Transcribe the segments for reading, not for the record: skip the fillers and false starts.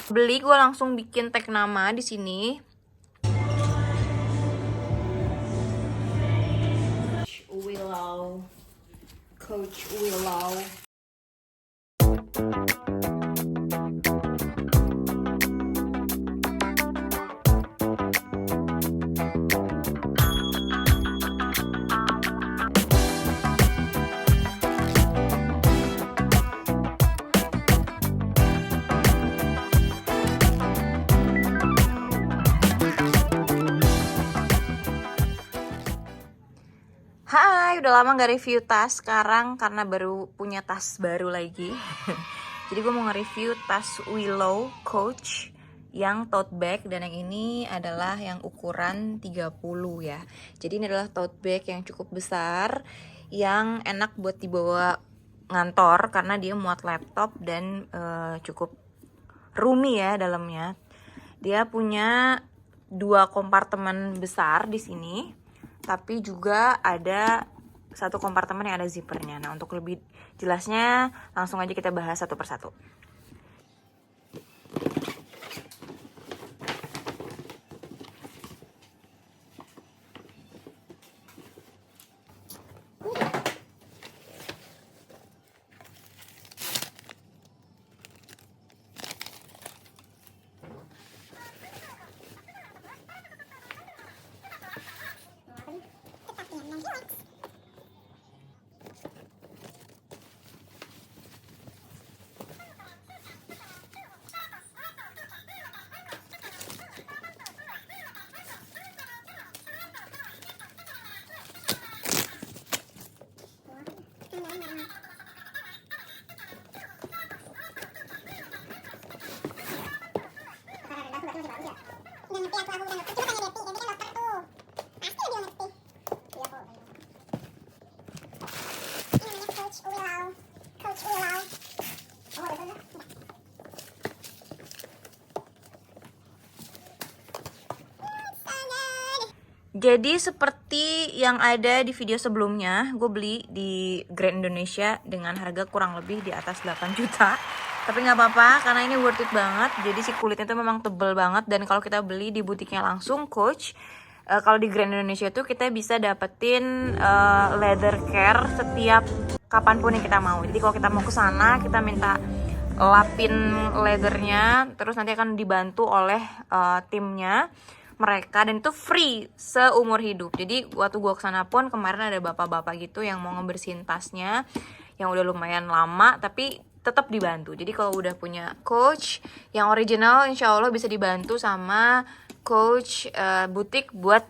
Beli, gue langsung bikin tag nama di sini. Coach Willow. Hai, udah lama gak review tas. Sekarang karena baru punya tas baru lagi. Jadi gue mau nge-review tas Willow Coach yang tote bag. Dan yang ini adalah yang ukuran 30 ya. Jadi ini adalah tote bag yang cukup besar, yang enak buat dibawa ngantor karena dia muat laptop dan cukup roomy ya dalamnya. Dia punya 2 kompartemen besar di sini, tapi juga ada 1 kompartemen yang ada zippernya. Nah, untuk lebih jelasnya langsung aja kita bahas satu persatu. Jadi seperti yang ada di video sebelumnya, gue beli di Grand Indonesia dengan harga kurang lebih di atas 8 juta. Tapi nggak apa-apa karena ini worth it banget. Jadi si kulitnya tuh memang tebel banget, dan kalau kita beli di butiknya langsung Coach, kalau di Grand Indonesia tuh kita bisa dapetin leather care setiap kapanpun yang kita mau. Jadi kalau kita mau ke sana, kita minta lapin leathernya, terus nanti akan dibantu oleh timnya mereka, dan itu free seumur hidup. Jadi waktu gue kesana pun kemarin ada bapak-bapak gitu yang mau ngebersihin tasnya yang udah lumayan lama, tapi tetap dibantu. Jadi kalau udah punya Coach yang original, insya Allah bisa dibantu sama Coach butik buat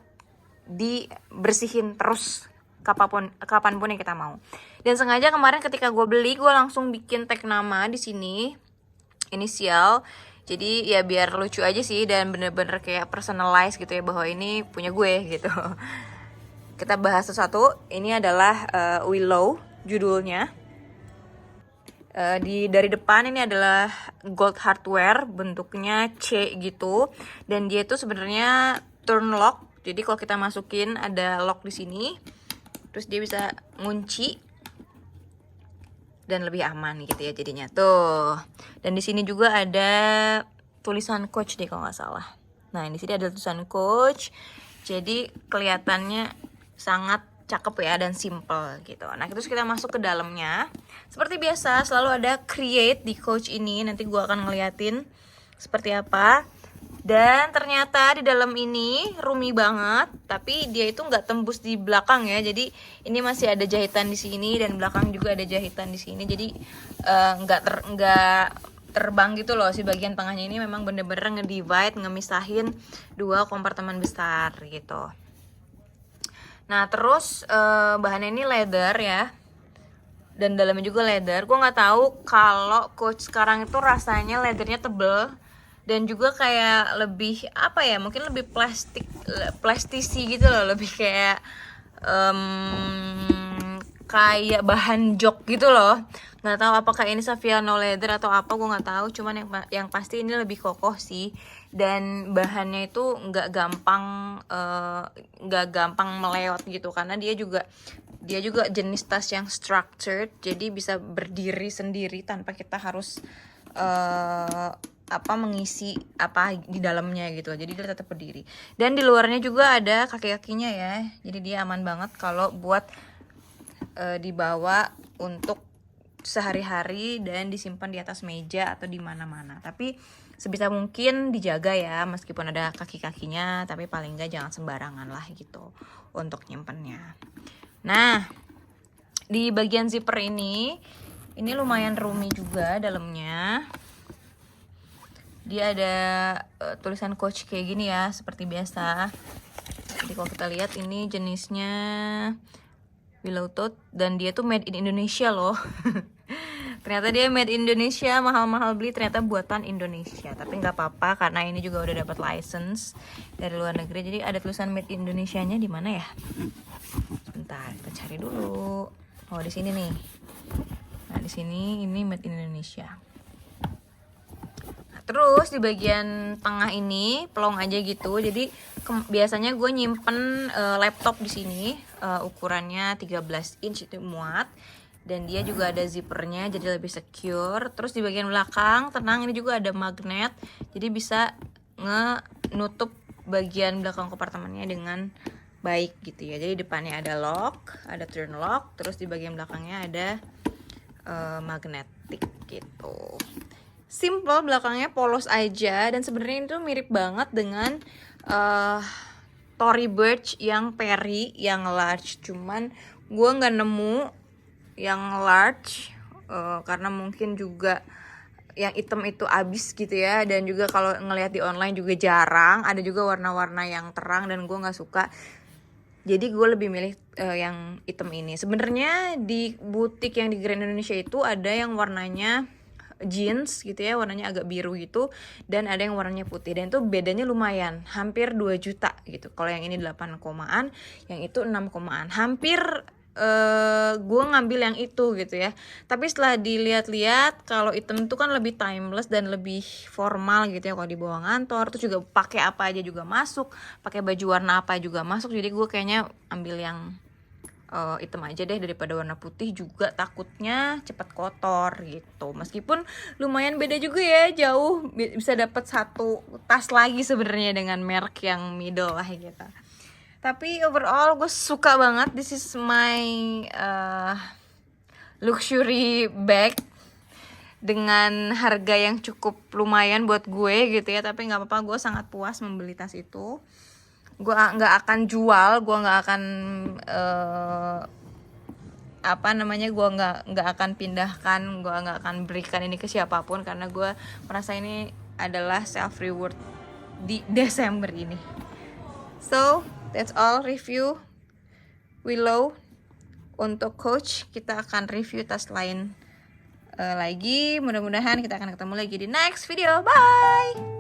dibersihin terus kapanpun yang kita mau. Dan sengaja kemarin ketika gue beli, gue langsung bikin tag nama di sini, inisial. Jadi ya biar lucu aja sih, dan bener-bener kayak personalize gitu ya, bahwa ini punya gue gitu. Kita bahas satu-satu. Ini adalah Willow judulnya. Dari depan ini adalah gold hardware, bentuknya C gitu, dan dia itu sebenarnya turn lock. Jadi kalau kita masukin ada lock di sini, terus dia bisa ngunci dan lebih aman gitu ya jadinya tuh. Dan di sini juga ada tulisan Coach deh kalau nggak salah. Nah di sini ada tulisan Coach, jadi kelihatannya sangat cakep ya dan simple gitu. Nah terus kita masuk ke dalamnya. Seperti biasa selalu ada create di Coach ini. Nanti gue akan ngeliatin seperti apa. Dan ternyata di dalam ini roomy banget, tapi dia itu nggak tembus di belakang ya. Jadi ini masih ada jahitan di sini, dan belakang juga ada jahitan di sini. Jadi nggak terbang gitu loh. Si bagian tengahnya ini memang bener-bener nge-divide, ngemisahin 2 kompartemen besar gitu. Nah terus bahannya ini leather ya, dan dalamnya juga leather. Gue nggak tahu kalau Coach sekarang itu rasanya leathernya tebel, dan juga kayak lebih apa ya, mungkin lebih plastisi gitu loh, lebih kayak kayak bahan jok gitu loh. Nggak tahu apakah ini Saviano leather atau apa, gue nggak tahu. Cuman yang pasti ini lebih kokoh sih, dan bahannya itu nggak gampang meleot gitu, karena dia juga jenis tas yang structured, jadi bisa berdiri sendiri tanpa kita harus mengisi apa di dalamnya gitu, jadi dia tetap berdiri. Dan di luarnya juga ada kaki-kakinya ya, jadi dia aman banget kalau buat dibawa untuk sehari-hari dan disimpan di atas meja atau di mana-mana. Tapi sebisa mungkin dijaga ya, meskipun ada kaki-kakinya, tapi paling enggak jangan sembarangan lah gitu untuk nyimpennya. Nah, di bagian zipper ini lumayan roomy juga dalamnya. Dia ada tulisan Coach kayak gini ya, seperti biasa. Jadi kalau kita lihat ini jenisnya Willow Tote dan dia tuh made in Indonesia loh. Ternyata dia made in Indonesia, mahal-mahal beli, ternyata buatan Indonesia. Tapi nggak apa-apa karena ini juga udah dapat license dari luar negeri. Jadi ada tulisan made in Indonesia-nya di mana ya? Bentar, kita cari dulu. Oh, di sini nih. Nah, di sini ini made in Indonesia. Terus di bagian tengah ini pelong aja gitu. Jadi biasanya gue nyimpen laptop di sini, ukurannya 13 inch itu muat. Dan dia juga ada zippernya jadi lebih secure. Terus di bagian belakang tenang, ini juga ada magnet. Jadi bisa nutup bagian belakang kompartemennya dengan baik gitu ya. Jadi depannya ada lock, ada turn lock. Terus di bagian belakangnya ada magnetic gitu. Simple, belakangnya polos aja. Dan sebenarnya itu mirip banget dengan Tory Burch yang Perry yang large. Cuman gue nggak nemu yang large karena mungkin juga yang hitam itu habis gitu ya. Dan juga kalau ngelihat di online juga jarang. Ada juga warna-warna yang terang dan gue nggak suka. Jadi gue lebih milih yang hitam ini. Sebenarnya di butik yang di Grand Indonesia itu ada yang warnanya jeans gitu ya, warnanya agak biru gitu, dan ada yang warnanya putih, dan itu bedanya lumayan, hampir 2 juta gitu. Kalau yang ini 8 komaan, yang itu 6 komaan, hampir gue ngambil yang itu gitu ya. Tapi setelah dilihat-lihat, kalau item itu kan lebih timeless dan lebih formal gitu ya, kalau dibawa ngantor, terus juga pakai apa aja juga masuk, pakai baju warna apa juga masuk. Jadi gue kayaknya ambil yang hitam aja deh daripada warna putih, juga takutnya cepat kotor gitu. Meskipun lumayan beda juga ya, jauh, bisa dapat satu tas lagi sebenarnya dengan merek yang middle lah gitu. Tapi overall gue suka banget. This is my luxury bag dengan harga yang cukup lumayan buat gue gitu ya. Tapi nggak apa-apa, gue sangat puas membeli tas itu. Gue nggak akan jual, gue nggak akan gue nggak akan pindahkan, gue nggak akan berikan ini ke siapapun, karena gue merasa ini adalah self reward di Desember ini. So that's all review Willow untuk Coach. Kita akan review tas lain lagi. Mudah-mudahan kita akan ketemu lagi di next video. Bye.